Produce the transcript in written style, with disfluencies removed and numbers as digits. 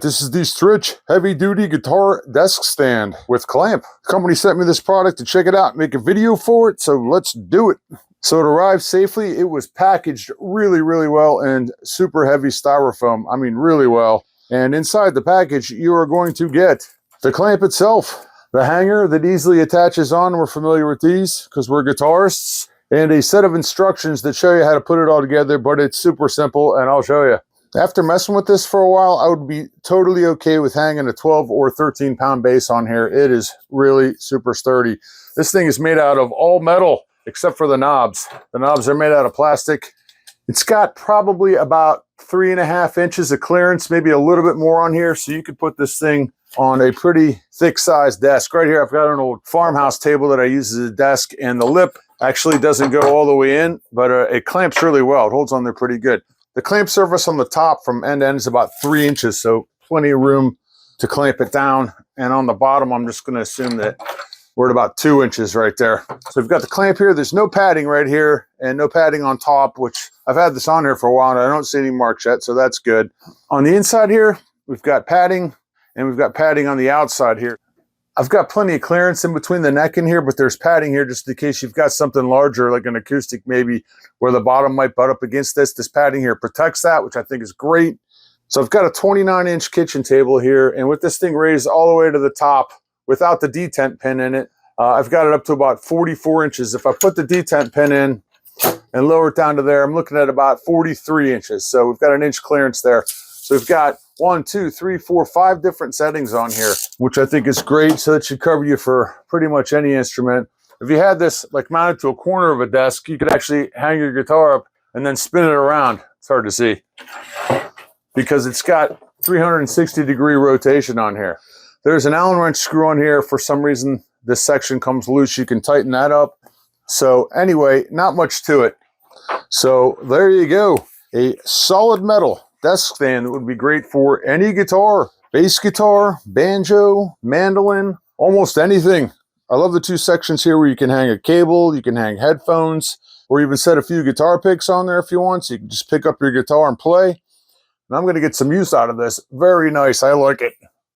this is the STRICH heavy duty guitar desk stand with clamp. The company sent me this product to check it out, make a video for it, so let's do it. So it arrived safely. It was packaged really, really well and super heavy styrofoam. I mean, really well. And inside the package, you are going to get the clamp itself, the hanger that easily attaches on. We're familiar with these because we're guitarists. And a set of instructions that show you how to put it all together, but it's super simple, and I'll show you. After messing with this for a while, I would be totally okay with hanging a 12 or 13 pound bass on here. It is really super sturdy. This thing is made out of all metal, except for the knobs. The knobs are made out of plastic. It's got probably about 3.5 inches of clearance, maybe a little bit more on here, so you could put this thing on a pretty thick sized desk. Right here, I've got an old farmhouse table that I use as a desk, and the lip actually doesn't go all the way in, but it clamps really well. It holds on there pretty good. The clamp surface on the top from end to end is about 3 inches, so plenty of room to clamp it down. And on the bottom, I'm just going to assume that we're at about 2 inches right there. So we've got the clamp here. There's no padding right here and no padding on top, which I've had this on here for a while and I don't see any marks yet, so that's good. On the inside here, we've got padding, and we've got padding on the outside here. I've got plenty of clearance in between the neck and here, but there's padding here just in case you've got something larger, like an acoustic maybe, where the bottom might butt up against this. This padding here protects that, which I think is great. So I've got a 29-inch kitchen table here, and with this thing raised all the way to the top without the detent pin in it, I've got it up to about 44 inches. If I put the detent pin in and lower it down to there, I'm looking at about 43 inches. So we've got an inch clearance there. So we've got 1, 2, 3, 4, 5 different settings on here, which I think is great. So it should cover you for pretty much any instrument. If you had this like mounted to a corner of a desk, you could actually hang your guitar up and then spin it around. It's hard to see because it's got 360-degree rotation on here. There's an Allen wrench screw on here. For some reason, this section comes loose. You can tighten that up. So anyway, not much to it. So there you go. A solid metal desk stand would be great for any guitar, bass guitar, banjo, mandolin, almost anything. I love the 2 sections here where you can hang a cable, you can hang headphones, or even set a few guitar picks on there if you want, so you can just pick up your guitar and play. And I'm going to get some use out of this. Very nice. I like it.